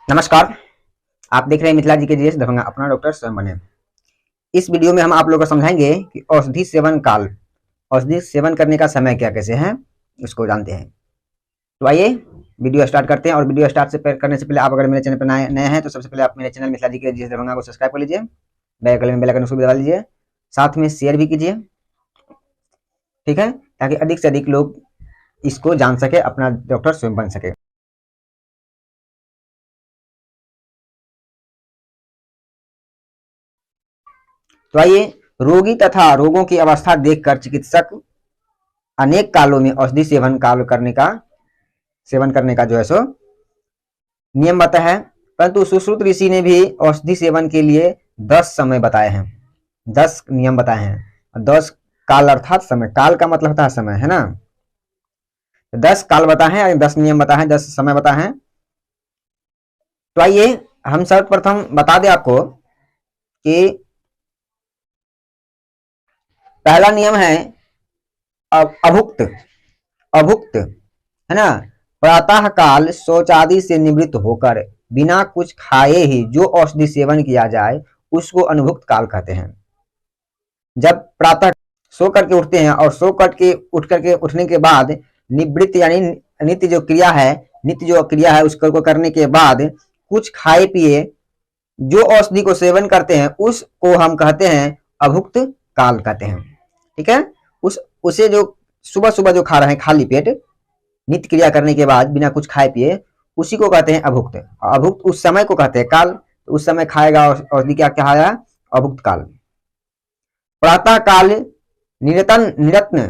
नमस्कार। आप देख रहे हैं मिथिला जी के जीएस दरभंगा, अपना डॉक्टर स्वयं बने। इस वीडियो में हम आप लोगों को समझाएंगे कि औषधि सेवन काल, औषधि सेवन करने का समय क्या कैसे है, उसको जानते हैं। तो आइए वीडियो स्टार्ट करते हैं। और वीडियो स्टार्ट करने से पहले आप अगर मेरे चैनल पर नए हैं तो सबसे पहले आप मेरे चैनल मिथिला जी के जीएस दरभंगा को सब्सक्राइब कर लीजिए, बेल आइकन उसको भी दबा लीजिए, साथ में शेयर भी कीजिए, ठीक है, ताकि अधिक से अधिक लोग इसको जान सके, अपना डॉक्टर स्वयं बन सके। तो आइए, रोगी तथा रोगों की अवस्था देखकर चिकित्सक अनेक कालों में औषधि सेवन करने का जो है सो नियम बताया है। परंतु सुश्रुत ऋषि ने भी औषधि सेवन के लिए 10 समय बताए हैं, 10 नियम बताए हैं। 10 काल अर्थात समय, काल का मतलब होता है समय, है ना। 10 काल बताए हैं, 10 नियम बताए हैं, 10 समय बताए हैं। तो आइए हम सर्वप्रथम बता दें आपको कि पहला नियम है अभुक्त, अभुक्त, है ना। प्रातः काल शौच आदि से निवृत्त होकर बिना कुछ खाए ही जो औषधि सेवन किया जाए उसको अनुभुक्त काल कहते हैं। जब प्रातः सो करके उठते हैं और उठ करके उठने के बाद निवृत्त यानी नित्य जो क्रिया है उसको करने के बाद कुछ खाए पिए जो औषधि को सेवन करते हैं उसको हम कहते हैं अभुक्त काल कहते हैं, ठीक है। उसे जो सुबह सुबह जो खा रहे हैं खाली पेट नित्य क्रिया करने के बाद बिना कुछ खाए पिए, उसी को कहते हैं अभुक्त। अभुक्त उस समय को कहते हैं काल, तो उस समय खाएगा औषधि क्या कहा, अभुक्त काल। प्रातः काल निरत्न,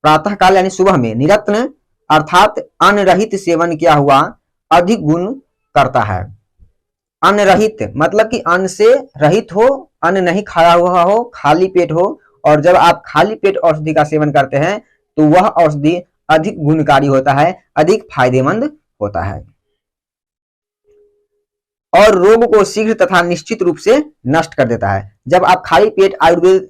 प्रातः काल यानी सुबह में, निरत्न अर्थात अन्न रहित सेवन किया हुआ अधिक गुण करता है। अन्न रहित मतलब कि अन्न से रहित हो, अन्न नहीं खाया हुआ हो, खाली पेट हो, और जब आप खाली पेट औषधि का सेवन करते हैं तो वह औषधि अधिक गुणकारी होता है, अधिक फायदेमंद होता है और रोग को शीघ्र तथा निश्चित रूप से नष्ट कर देता है। जब आप खाली पेट आयुर्वेद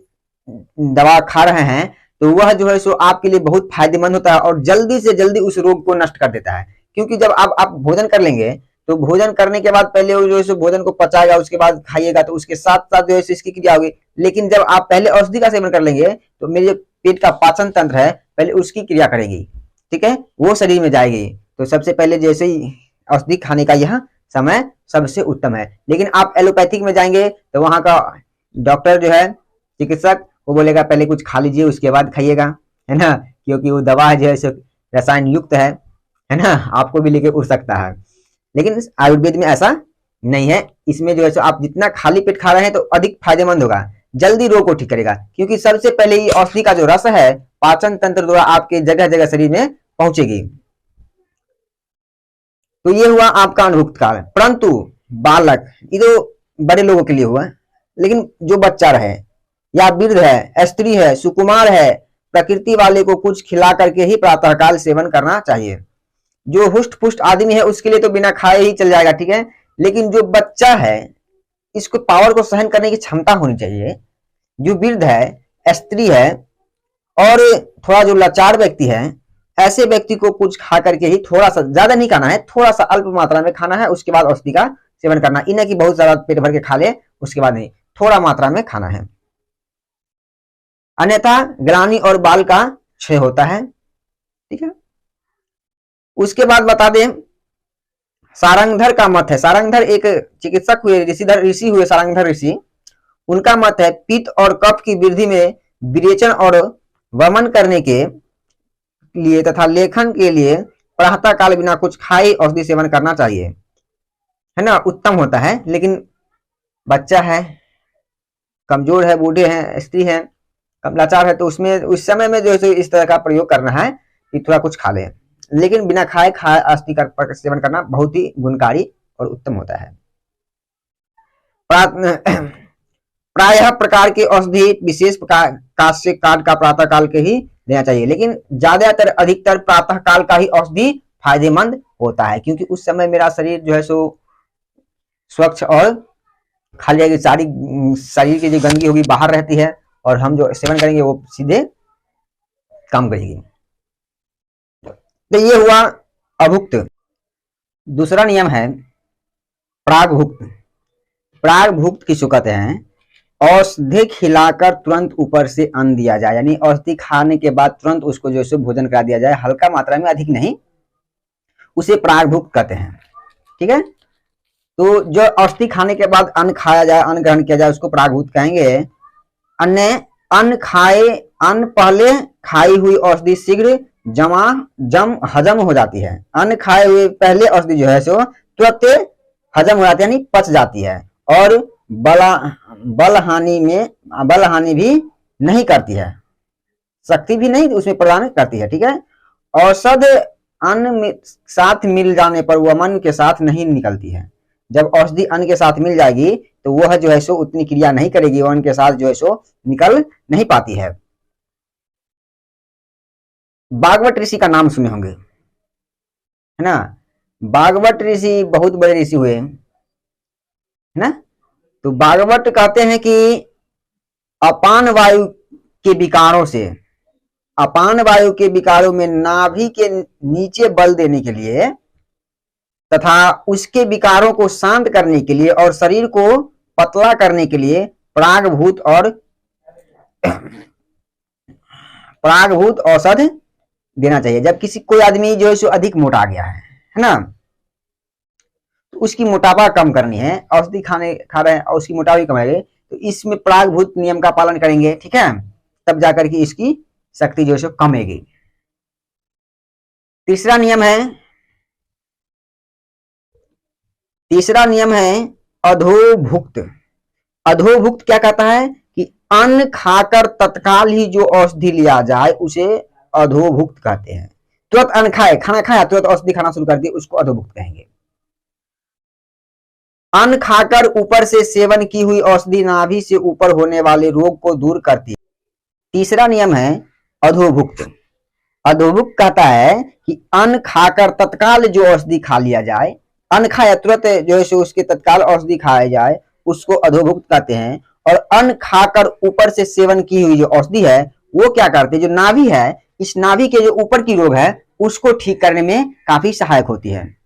दवा खा रहे हैं तो वह जो है सो आपके लिए बहुत फायदेमंद होता है और जल्दी से जल्दी उस रोग को नष्ट कर देता है। क्योंकि जब आप भोजन कर लेंगे तो भोजन करने के बाद पहले वो जो है सो भोजन को पचाएगा, उसके बाद खाइएगा, तो उसके साथ साथ जो है इसकी क्रिया होगी। लेकिन जब आप पहले औषधि का सेवन कर लेंगे तो मेरे जो पेट का पाचन तंत्र है पहले उसकी क्रिया करेगी, ठीक है, वो शरीर में जाएगी। तो सबसे पहले जैसे ही औषधि खाने का यह समय सबसे उत्तम है। लेकिन आप एलोपैथिक में जाएंगे तो वहां का डॉक्टर जो है, चिकित्सक, वो बोलेगा पहले कुछ खा लीजिए उसके बाद खाइएगा, है ना, क्योंकि वो दवा जो है रसायन युक्त है ना, आपको भी लेके उड़ सकता है। लेकिन आयुर्वेद में ऐसा नहीं है, इसमें जो है आप जितना खाली पेट खा रहे हैं तो अधिक फायदेमंद होगा, जल्दी रोग को ठीक करेगा। क्योंकि सबसे पहले ये औषधि का जो रस है पाचन तंत्र द्वारा आपके जगह जगह शरीर में पहुंचेगी। तो ये हुआ आपका अनुभुक्त काल। परंतु बालक, ये तो बड़े लोगों के लिए हुआ, लेकिन जो बच्चा रहे या वृद्ध है, स्त्री है, सुकुमार है, प्रकृति वाले को कुछ खिला करके ही प्रातःकाल सेवन करना चाहिए। जो हुष्ट पुष्ट आदमी है उसके लिए तो बिना खाए ही चल जाएगा, ठीक है। लेकिन जो बच्चा है इसको पावर को सहन करने की क्षमता होनी चाहिए। जो वृद्ध है, स्त्री है और थोड़ा जो लाचार व्यक्ति है, ऐसे व्यक्ति को कुछ खा करके ही, थोड़ा सा, ज्यादा नहीं खाना है, थोड़ा सा अल्प मात्रा में खाना है, उसके बाद औषधि का सेवन करना। इन्हें की बहुत ज्यादा पेट भर के खा ले उसके बाद नहीं, थोड़ा मात्रा में खाना है, अन्यथा ग्लानि और बाल का क्षय होता है, ठीक है। उसके बाद बता दें सारंगधर का मत है। सारंगधर एक चिकित्सक हुए, ऋषि हुए सारंगधर ऋषि। उनका मत है पित्त और कफ की वृद्धि में विरेचन और वमन करने के लिए तथा लेखन के लिए प्रातः काल बिना कुछ खाए औषधि सेवन करना चाहिए, है ना, उत्तम होता है। लेकिन बच्चा है, कमजोर है, बूढ़े हैं, स्त्री है, लाचार है, तो उसमें उस समय में जो है इस तरह का प्रयोग करना है कि थोड़ा कुछ खा ले। लेकिन बिना खाए औषधि का सेवन करना बहुत ही गुणकारी और उत्तम होता है। प्रायः प्रकार की औषधि विशेष काश्य काल का प्रातः काल के ही लेना चाहिए, लेकिन ज्यादातर अधिकतर प्रातः काल का ही औषधि फायदेमंद होता है। क्योंकि उस समय मेरा शरीर जो है सो स्वच्छ और खाली है, सारी शरीर की जो गंदगी होगी बाहर रहती है और हम जो सेवन करेंगे वो सीधे काम करेगी। तो ये हुआ अभुक्त। दूसरा नियम है प्रागभुक्त। प्रागभुक्त किसको कहते हैं? औषधि खिलाकर तुरंत ऊपर से अन्न दिया जाए, यानी औषधि खाने के बाद तुरंत उसको जो है भोजन करा दिया जाए, हल्का मात्रा में, अधिक नहीं, उसे प्रागभुक्त कहते हैं। ठीक है, तो जो औषधि खाने के बाद अन्न खाया जाए, अन्न ग्रहण किया जाए, उसको प्रागभुक्त कहेंगे। अन्न पहले खाई हुई औषधि शीघ्र हजम हो जाती है। अन्न खाए हुए पहले औषधि जो है सो तुरंत हजम हो जाती है, यानी पच जाती है, और बल हानि भी नहीं करती है, शक्ति भी नहीं उसमें प्रदान करती है। ठीक है, औषध अन्न में साथ मिल जाने पर वह मन के साथ नहीं निकलती है। जब औषधि अन्न के साथ मिल जाएगी तो वह जो है सो उतनी क्रिया नहीं करेगी, वह अन्न के साथ जो है सो निकल नहीं पाती है। भागवत ऋषि का नाम सुने होंगे, है ना? भागवत ऋषि बहुत बड़े ऋषि हुए, है ना? तो भागवत कहते हैं कि अपान वायु के विकारों से, अपान वायु के विकारों में नाभि के नीचे बल देने के लिए तथा उसके विकारों को शांत करने के लिए और शरीर को पतला करने के लिए प्रागभूत औषध देना चाहिए। जब कोई आदमी जो है सो अधिक मोटा गया है ना, तो उसकी मोटापा कम करनी है, औषधि खा रहे हैं और उसकी मोटापा कम आएगी, तो इसमें प्रागभूत नियम का पालन करेंगे। ठीक है, तब जाकर के इसकी शक्ति जो है सो कमेगी। तीसरा नियम है अधोभुक्त। अधोभुक्त क्या कहता है कि अन्न खाकर तत्काल ही जो औषधि लिया जाए उसे अधोभुक्त कहते हैं। तुरंत अन्न खाए, खाना खाया, तुरंत औषधि खाना शुरू कर दिए, उसको अधोभुक्त कहेंगे। अन्न खाकर ऊपर से सेवन की हुई औषधि नाभि से ऊपर होने वाले रोग को दूर करती है। तीसरा नियम है अधोभुक्त। अधोभुक्त कहता है कि अन्न खाकर तत्काल जो औषधि खा लिया जाए, अन्न खाया तुरंत जो है उसके तत्काल औषधि खाया जाए, उसको अधोभुक्त कहते हैं। और अन्न खाकर ऊपर से सेवन की हुई जो औषधि है वो क्या करते हैं, जो नाभि है, इस नाभि के जो ऊपर की रोग है उसको ठीक करने में काफी सहायक होती है।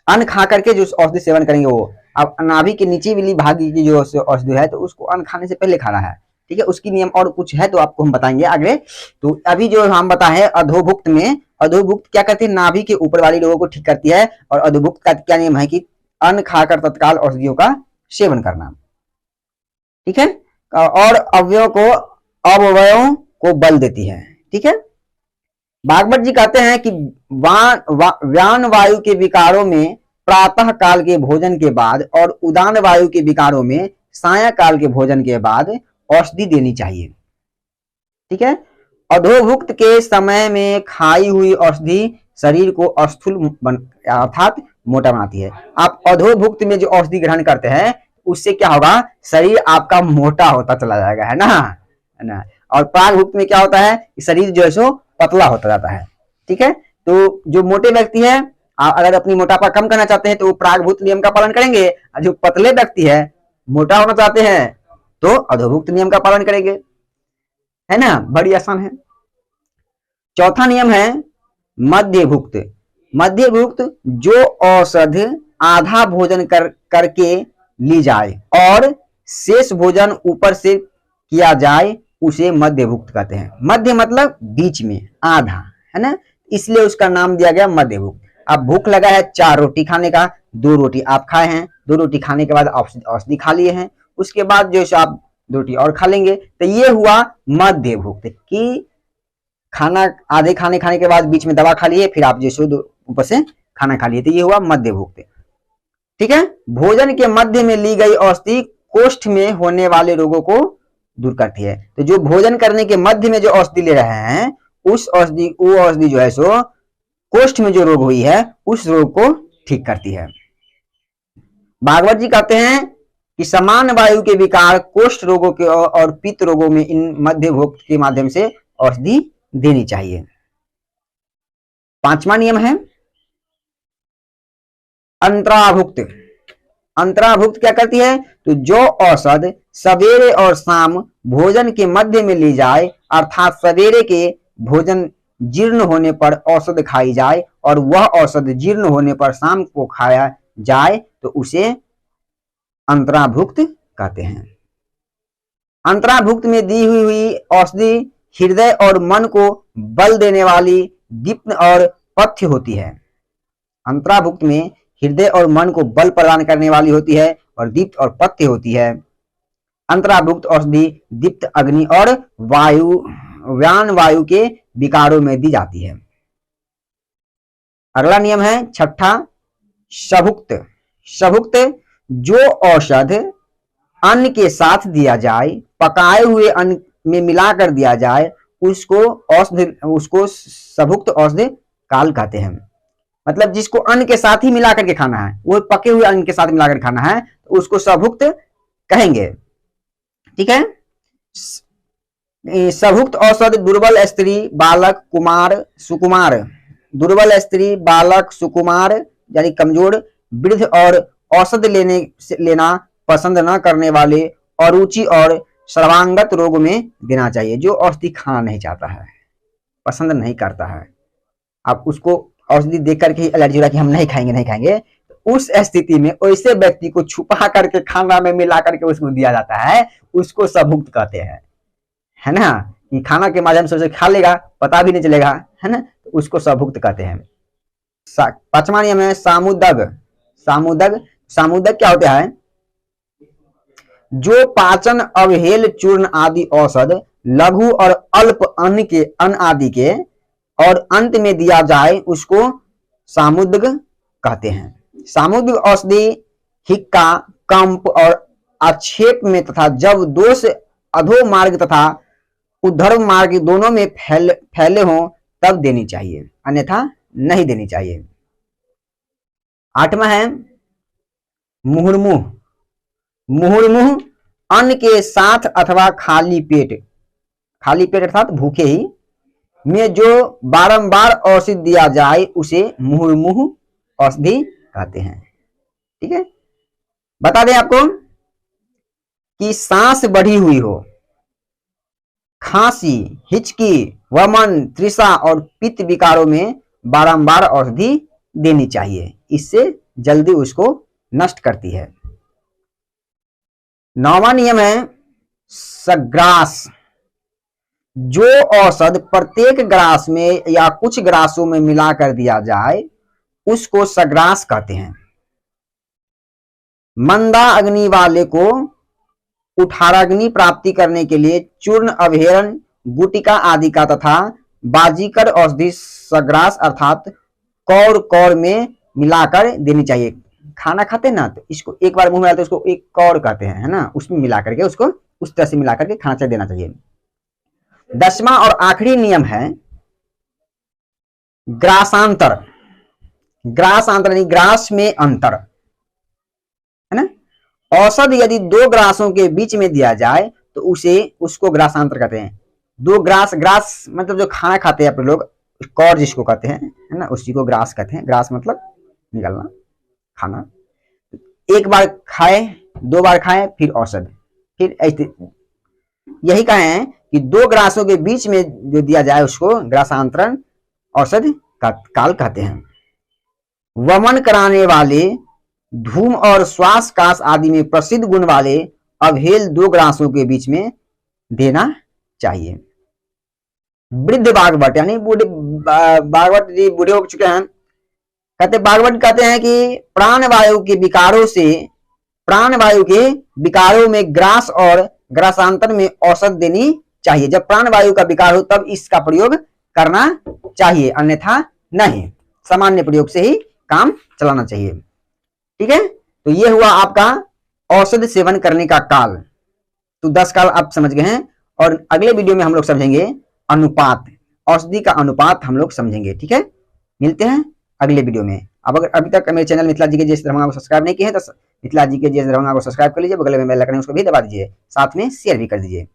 अन्न खा करके जो औषधि सेवन करेंगे वो, अब नाभि के नीचे वाली भाग की जो औषधि है तो उसको अन्न खाने से पहले खाना है। ठीक है, उसकी नियम और कुछ है तो आपको हम बताएंगे आगे। तो अभी जो हम बताए अधोभुक्त में, अधोभुक्त क्या करती है, नाभि के ऊपर वाली रोगों को ठीक करती है। और अधोभुक्त का क्या नियम है कि अन्न खाकर तत्काल औषधियों का सेवन करना। ठीक है, और अवयवों को बल देती है। ठीक है, भागवत जी कहते हैं कि व्यान वायु के विकारों में प्रातः काल के भोजन के बाद और उदान वायु के विकारों में सायं काल के भोजन के बाद औषधि देनी चाहिए। ठीक है, अधोभुक्त के समय में खाई हुई औषधि शरीर को अस्थूल अर्थात मोटा बनाती है। आप अधोभुक्त में जो औषधि ग्रहण करते हैं उससे क्या होगा, शरीर आपका मोटा होता चला जाएगा, है ना? और प्रागभुक्त में क्या होता है, शरीर जो है सो पतला होता जाता है। ठीक है, तो जो मोटे व्यक्ति है अगर अपनी मोटापा कम करना चाहते हैं तो वो प्रागभुक्त नियम का पालन करेंगे, और जो पतले व्यक्ति है मोटा होना चाहते हैं तो अधोभुक्त नियम का पालन करेंगे, है ना? बड़ी आसान है। चौथा नियम है मध्यभुक्त। मध्यभुक्त, जो औषध आधा भोजन करके ली जाए और शेष भोजन ऊपर से किया जाए उसे मध्यभुक्त कहते हैं। मध्य मतलब बीच में, आधा, है ना? इसलिए उसका नाम दिया गया मध्यभुक्त। अब भूख लगा है 4 रोटी खाने का, 2 रोटी आप खाए हैं, 2 रोटी खाने के बाद औषधि खा लिए हैं, उसके बाद जो है आप 2 रोटी और खा लेंगे, तो ये हुआ मध्यभुक्त कि खाना आधे खाने के बाद बीच में दवा खा लिए, फिर आप जो ऊपर से खाना खा लिए, तो ये हुआ मध्यभुक्त। ठीक है, भोजन के मध्य में ली गई औषधि कोष्ठ में होने वाले रोगों को दूर करती है। तो जो भोजन करने के मध्य में जो औषधि ले रहे हैं वो औषधि जो है सो कोष्ठ में जो रोग हुई है उस रोग को ठीक करती है। भागवत जी कहते हैं कि समान वायु के विकार कोष्ठ रोगों के और पित्त रोगों में इन मध्यभुक्त के माध्यम से औषधि देनी चाहिए। 5वां नियम है अंतराभुक्त। अंतराभुक्त क्या करती है, तो जो औषध सवेरे और शाम भोजन के मध्य में ली जाए, अर्थात सवेरे के भोजन जीर्ण होने पर औषध खाई जाए और वह औषध जीर्ण होने पर शाम को खाया जाए तो उसे अंतराभुक्त कहते हैं। अंतराभुक्त में दी हुई औषधि हृदय और मन को बल देने वाली दीप्त और पथ्य होती है। अंतराभुक्त में हृदय और मन को बल प्रदान करने वाली होती है और दीप्त और पथ्य होती है। अंतराभुक्त औषधि दीप्त अग्नि और व्यान वायु के विकारों में दी जाती है। अगला नियम है छठा, सभुक्त। सभुक्त जो औषध अन्न के साथ दिया जाए, पकाए हुए अन्न में मिलाकर दिया जाए, उसको सभुक्त औषधि काल कहते हैं। मतलब जिसको अन्न के साथ ही मिलाकर के खाना है, वो पके हुए अन्न के साथ मिलाकर खाना है, तो उसको सभुक्त कहेंगे। ठीक है। सभुक्त औषध दुर्बल स्त्री, बालक, कुमार, सुकुमार, दुर्बल स्त्री, बालक, सुकुमार यानी कमजोर, वृद्ध और औषध लेना पसंद न करने वाले, अरुचि और सर्वांगत रोग में देना चाहिए। जो औषधि खाना नहीं चाहता है, पसंद नहीं करता है, आप उसको औषधि देख करके एलर्जी हो रहा है कि हम नहीं खाएंगे, तो उस स्थिति में ऐसे व्यक्ति को छुपा करके खाना में मिला करके उसको दिया जाता है, उसको सभुक्त कहते हैं, है ना। कि खाना के माध्यम से उसे खा लेगा, पता भी नहीं चलेगा, है ना, तो उसको सभुक्त कहते हैं। पांचवा नियम है सामुदग। सामुदग क्या होता है? जो पाचन, अवहेल, चूर्ण आदि औषध लघु और अल्प अन्न आदि के और अंत में दिया जाए, उसको सामुद्ग कहते हैं। सामुद्ग औषधि हिक्का, कंप और आक्षेप में तथा जब दोष अधो मार्ग तथा उद्धर्व मार्ग दोनों में फैले हों तब देनी चाहिए, अन्यथा नहीं देनी चाहिए। आठवां है मुहुर्मुह। मुहुर्मुह अन्न के साथ अथवा खाली पेट अर्थात भूखे ही में जो बारंबार औषधि दिया जाए, उसे मुहुर्मुह औषधि कहते हैं। ठीक है। बता दें आपको कि सांस बढ़ी हुई हो, खांसी, हिचकी, वमन, तृषा और पित्त विकारों में बारंबार औषधि देनी चाहिए, इससे जल्दी उसको नष्ट करती है। नौवां नियम है सग्रास। जो औषध प्रत्येक ग्रास में या कुछ ग्रासों में मिलाकर दिया जाए, उसको सग्रास कहते हैं। मंदा अग्नि वाले को उठाराग्नि प्राप्ति करने के लिए चूर्ण, अवहेलन, गुटिका आदि का तथा बाजीकर औषधि सग्रास अर्थात कौर में मिलाकर देनी चाहिए। खाना खाते ना, तो इसको एक बार मुंह में आते उसको एक कौर कहते हैं, है ना, उसमें मिला करके उसको उस तरह से मिला करके खाना चाहिए, देना चाहिए। 10वां और आखिरी नियम है ग्रासांतर। ग्रासांतर यानी ग्रास में अंतर, है ना। औषध यदि 2 ग्रासों के बीच में दिया जाए तो उसको ग्रासांतर कहते हैं। 2 ग्रास मतलब जो खाना खाते हैं आप लोग, कौर जिसको कहते हैं, है ना, उसी को ग्रास कहते हैं। ग्रास मतलब निकलना, खाना। एक बार खाए, 2 बार खाए, फिर औषध, फिर ऐसे यही कहे कि 2 ग्रासों के बीच में जो दिया जाए उसको ग्रासांतरण औषध काल कहते हैं। वमन कराने वाले, धूम और श्वास काश आदि में प्रसिद्ध गुण वाले अवहेल 2 ग्रासों के बीच में देना चाहिए। वृद्ध बागवट यानी बागवट जी बूढ़े हो चुके हैं, बागवट कहते हैं कि प्राणवायु के विकारों में ग्रास और ग्रासांतर में औषध देनी चाहिए। जब प्राणवायु का विकार हो तब इसका प्रयोग करना चाहिए, अन्यथा नहीं। सामान्य प्रयोग से ही काम चलाना चाहिए। ठीक है। तो ये हुआ आपका औषध सेवन करने का काल। तो 10 काल आप समझ गए हैं, और अगले वीडियो में हम लोग समझेंगे अनुपात, औषधि का अनुपात हम लोग समझेंगे। ठीक है। मिलते हैं अगले वीडियो में। अब अगर अभी तक मेरे चैनल मिथिला जी के जेएस दरभंगा को सब्सक्राइब नहीं किए हैं तो मिथिला जी के जेएस दरभंगा को सब्सक्राइब कर लीजिए, बगल में बेल आइकन उसको भी दबा दीजिए, साथ में शेयर भी कर दीजिए।